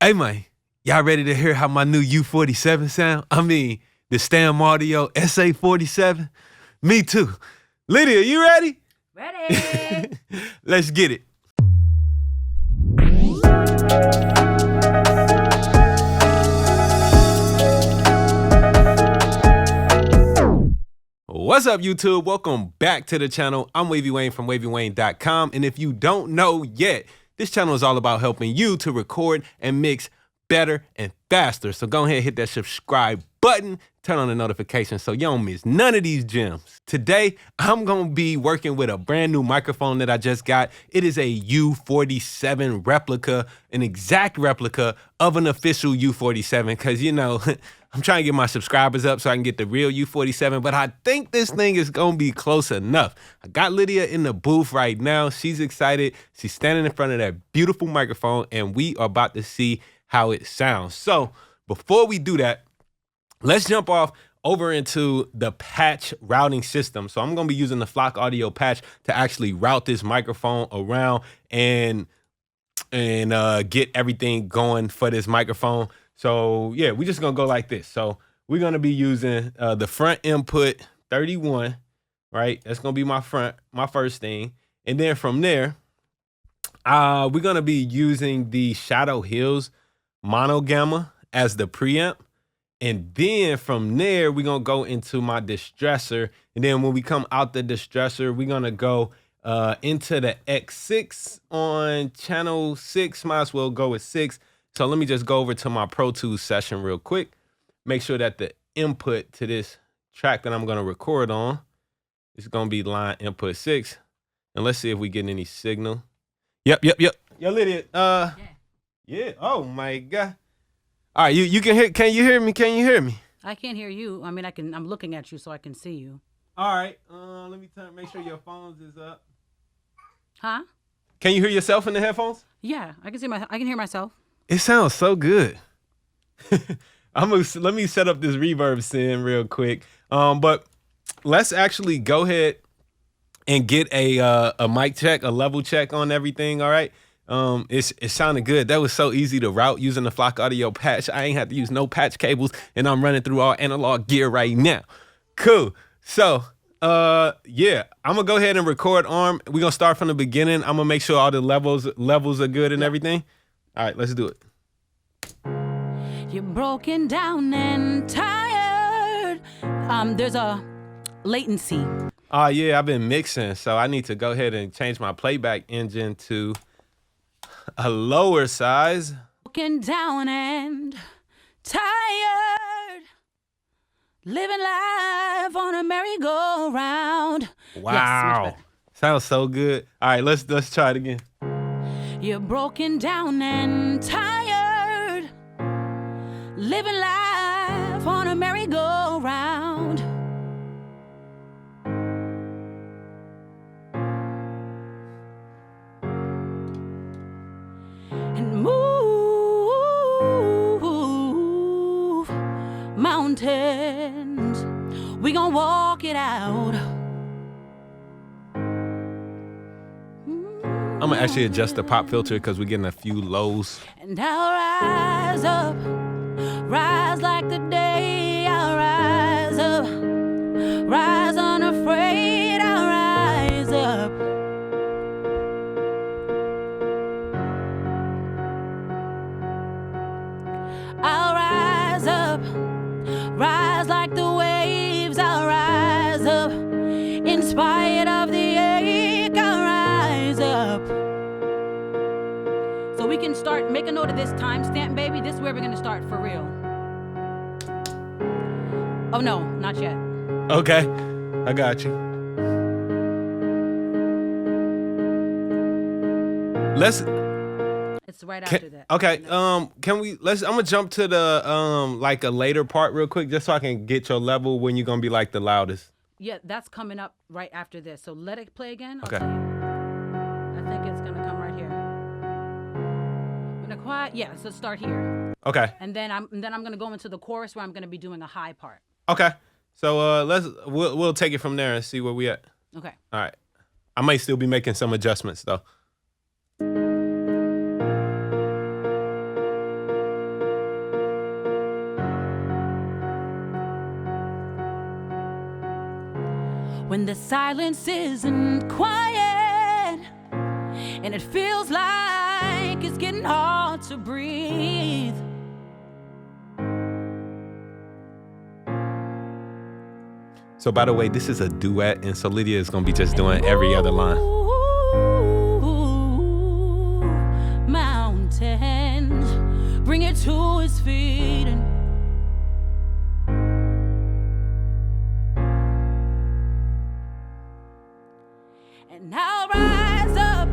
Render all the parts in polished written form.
Hey man, y'all ready to hear how my new U-47 sound? I mean, the Stam Audio SA-47? Me too. Lydia, you ready? Ready. Let's get it. What's up, YouTube? Welcome back to the channel. I'm Wavy Wayne from Wavy.wav, and if you don't know yet, this channel is all about helping you to record and mix better and faster. So go ahead and hit that subscribe button, turn on the notifications so you don't miss none of these gems. Today, I'm gonna be working with a brand new microphone that I just got. It is a U-47 replica, an exact replica of an official U-47, because you know, I'm trying to get my subscribers up so I can get the real U-47, but I think this thing is gonna be close enough. I got Lydia in the booth right now. She's excited. She's standing in front of that beautiful microphone, and we are about to see how it sounds. So before we do that, let's jump off over into the patch routing system. So I'm gonna be using the Flock Audio patch to actually route this microphone around and get everything going for this microphone. So yeah, we're just gonna go like this. So we're gonna be using the front input 31, right? That's gonna be my first thing. And then from there, we're gonna be using the Shadow Hills mono gamma as the preamp. And then from there, we're gonna go into my distressor. And then when we come out the distressor, we're gonna go into the X6 on channel 6. Might as well go with 6. So let me just go over to my Pro Tools session real quick. Make sure that the input to this track that I'm gonna record on is gonna be line input 6. And let's see if we get any signal. Yep. Yo, Lydia, yeah. Oh my God. All right, you can hear. Can you hear me? Can you hear me? I can't hear you. I mean, I'm looking at you so I can see you. All right. Let me make sure your phones is up. Huh? Can you hear yourself in the headphones? Yeah, I can hear myself. It sounds so good. Let me set up this reverb sim real quick. But let's actually go ahead and get a mic check, a level check on everything. All right. It sounded good. That was so easy to route using the Flock Audio patch. I ain't had to use no patch cables, and I'm running through all analog gear right now. Cool. So, yeah, I'm gonna go ahead and record arm. We're gonna start from the beginning. I'm gonna make sure all the levels are good and everything. All right, let's do it. You're broken down and tired. There's a latency. Yeah, I've been mixing, so I need to go ahead and change my playback engine to a lower size. Broken down and tired, living life on a merry-go-round. Wow, yes, sounds so good. All right, let's try it again. You're broken down and tired, living life on a merry-go-round. And move mountains, we gon' walk it out. I'm gonna actually adjust the pop filter because we're getting a few lows. And I'll rise up, rise like the day. I'll rise up, rise unafraid. I'll rise up. I'll rise up, rise like the waves. I'll rise up, in spite of the ache. I'll rise up. So we can start, make a note of this timestamp, baby. This is where we're gonna start for real. Oh no, not yet. Okay, I got you. It's right after that. Okay, I'm gonna jump to the like a later part real quick, just so I can get your level when you're gonna be like the loudest. Yeah, that's coming up right after this. So let it play again. Okay. I think it's gonna come right here. When the quiet, yeah. So start here. Okay. And then I'm gonna go into the chorus where I'm gonna be doing a high part. Okay. So we'll take it from there and see where we at. Okay. All right. I might still be making some adjustments though. when the silence isn't quiet and it feels like it's getting hard to breathe. So by the way, this is a duet, and so Lydia is gonna be just doing every other line. Mountains, bring it to his feet. And I'll rise up,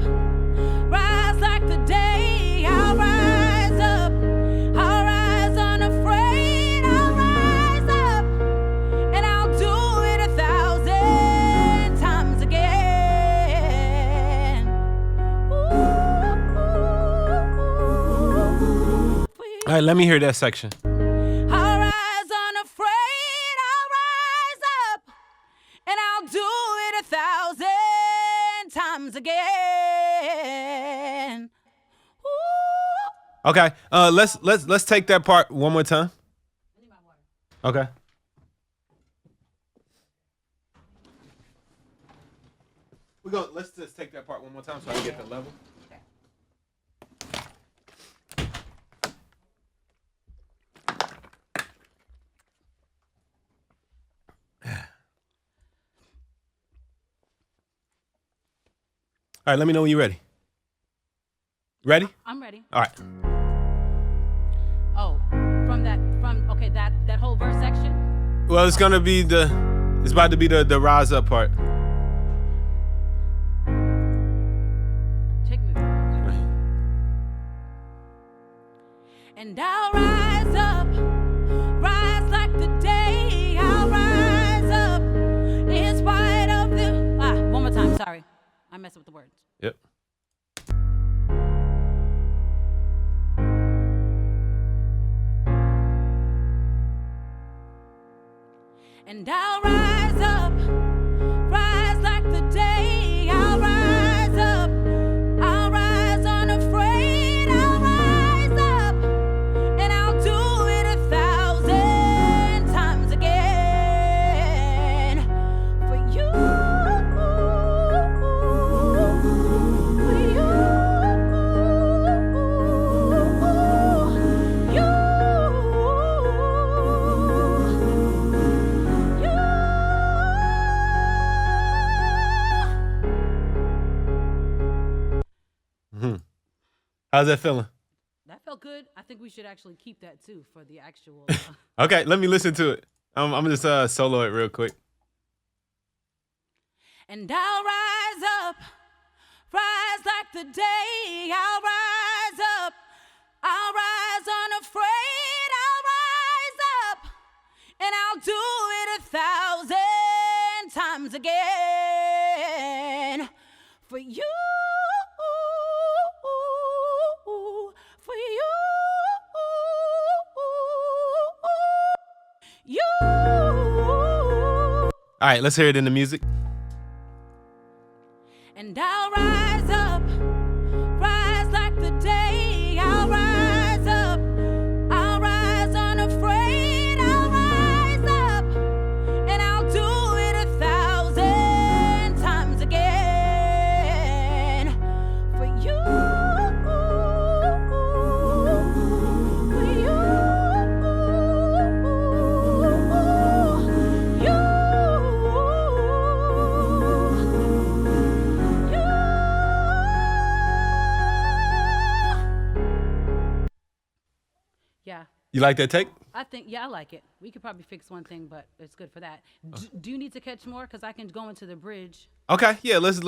rise like the day. I'll rise up, I'll rise unafraid. I'll rise up, and I'll do it 1,000 times again. All right, let me hear that section. I'll rise unafraid. I'll rise up, and I'll do it 1,000 times again. Ooh. Okay, let's take that part one more time. Okay. Let's just take that part one more time so I can get the level. All right, let me know when you're ready. Ready? I'm ready. All right. Oh, okay, that whole verse section. Well, it's about to be the rise up part. Take me back. And I'll rise up, rise like the day. I'll rise up in spite of the. One more time. Sorry, I messed with the words. Yep. And I'll rise up, rise like the day. I'll rise up, I'll rise unafraid. I'll rise up, and I'll do it 1,000 times again. For you, for you, you. How's that feeling? That felt good. I think we should actually keep that too for the actual. Okay, let me listen to it. I'm just solo it real quick. And I'll rise up, rise like the day. I'll rise up, I'll rise unafraid. I'll rise up, and I'll do it 1,000 times again. For you. For you, you. All right, let's hear it in the music. And I'll rise up, rise like the day. I'll rise up, I'll rise unafraid. I'll rise up, and I'll do it 1,000 times again. For you. You like that take? I think, yeah, I like it. We could probably fix one thing, but it's good for that. Do you need to catch more? Because I can go into the bridge. Okay, yeah, let's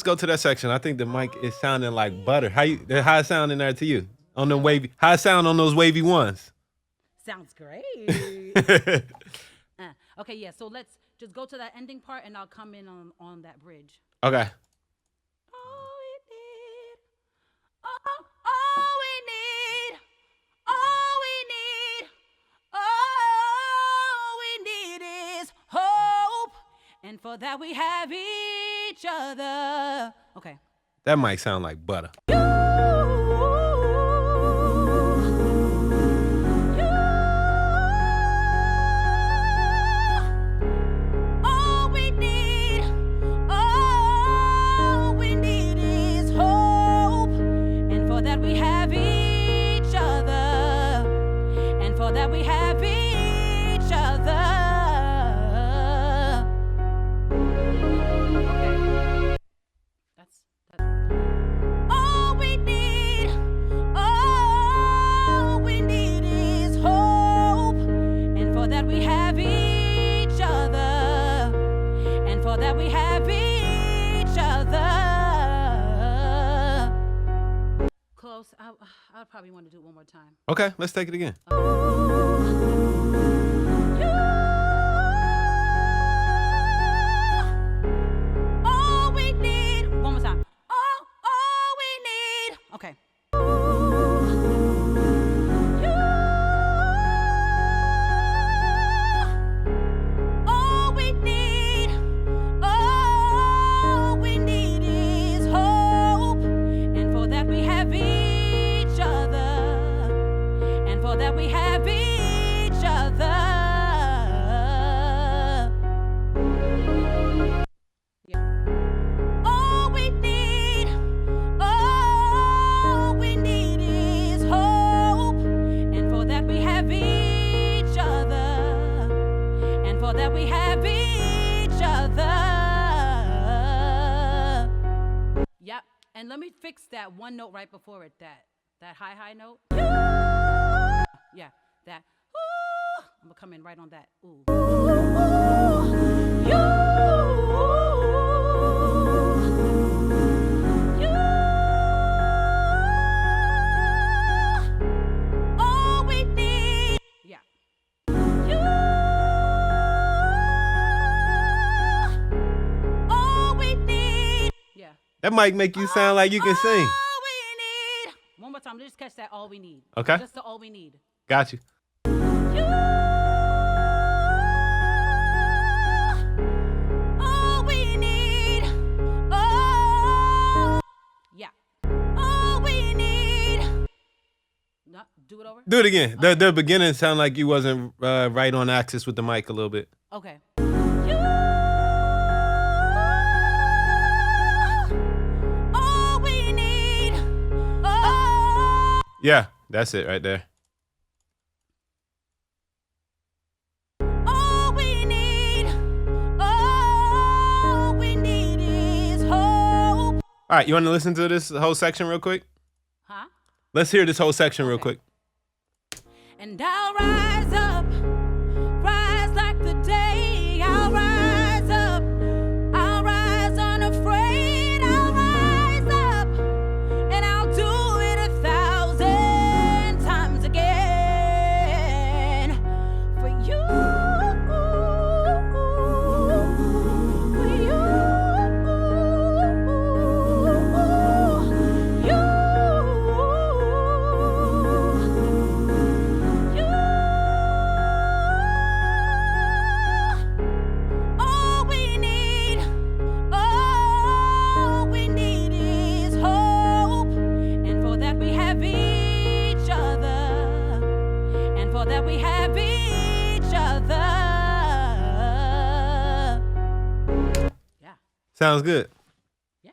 go to that section. I think the mic is sounding like butter. How it sound in there to you? On them wavy, how it sound on those wavy ones? Sounds great. Okay, yeah, so let's just go to that ending part and I'll come in on that bridge. Okay. And for that we have each other. Okay. That might sound like butter. All we need time. Okay, let's take it again. All we need. One more time. All we need. Okay. All we need. All we need is hope. And for that we have each other. And for that we have each other. All we need is hope. And for that we have each other. And for that we have each other. Yep. And let me fix that one note right before it, that high note. Yeah, that. Ooh. I'm gonna come in right on that. Ooh. All we need. Yeah. All we need. Yeah. That might make you sound like you can sing. All we need. One more time. Let's just catch that. All we need. Okay. Just the all we need. Got you. All we need. Oh. Yeah. All we need. No, do it over. Do it again. The beginning sound like you wasn't right on axis with the mic a little bit. Okay. All we need. Oh. Yeah, that's it right there. All we need. All we need is hope. All right, you want to listen to this whole section real quick? Huh? Let's hear this whole section real quick. And I'll rise up, rise like the day. I'll rise up, I'll rise unafraid. I'll rise up, and I'll do it 1,000 times again. For you, for you, all we need is hope. And for that we have each other. And for that we have each other. Yeah. Sounds good. Yeah.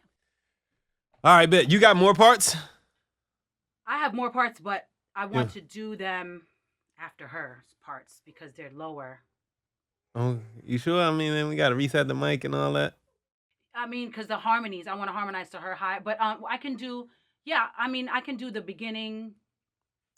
All right, bet. You got more parts? I have more parts, but I want to do them after her parts because they're lower. Oh, you sure? I mean, then we got to reset the mic and all that. I mean, because the harmonies, I want to harmonize to her high, but I can do, yeah, I mean, I can do the beginning.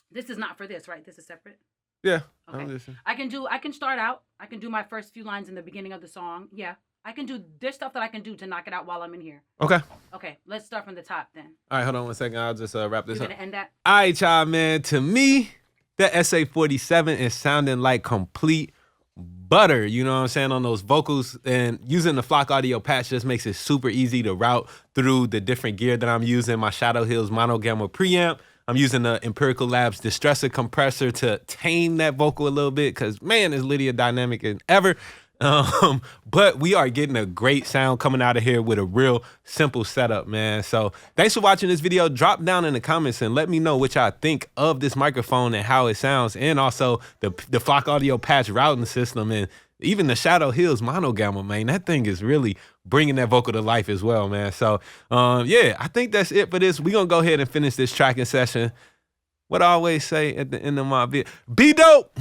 This is not for this, right? This is separate. Yeah. Okay. I'm listening. I can start out. I can do my first few lines in the beginning of the song. Yeah. I can do, there's stuff that I can do to knock it out while I'm in here. Okay. Okay. Let's start from the top then. All right, hold on 1 second. I'll just wrap this You're up. going to end that? All right, y'all, man. To me, the SA-47 is sounding like complete butter, you know what I'm saying, on those vocals. And using the Flock Audio patch just makes it super easy to route through the different gear that I'm using. My Shadow Hills Mono Gamma preamp. I'm using the Empirical Labs Distressor Compressor to tame that vocal a little bit because, man, is Lydia dynamic than ever. But we are getting a great sound coming out of here with a real simple setup, man. So thanks for watching this video. Drop down in the comments and let me know what y'all think of this microphone and how it sounds, and also the Flock Audio patch routing system, and even the Shadow Hills Mono Gamma, man. That thing is really bringing that vocal to life as well, man. So yeah, I think that's it for this. We're gonna go ahead and finish this tracking session. What I always say at the end of my video, be dope.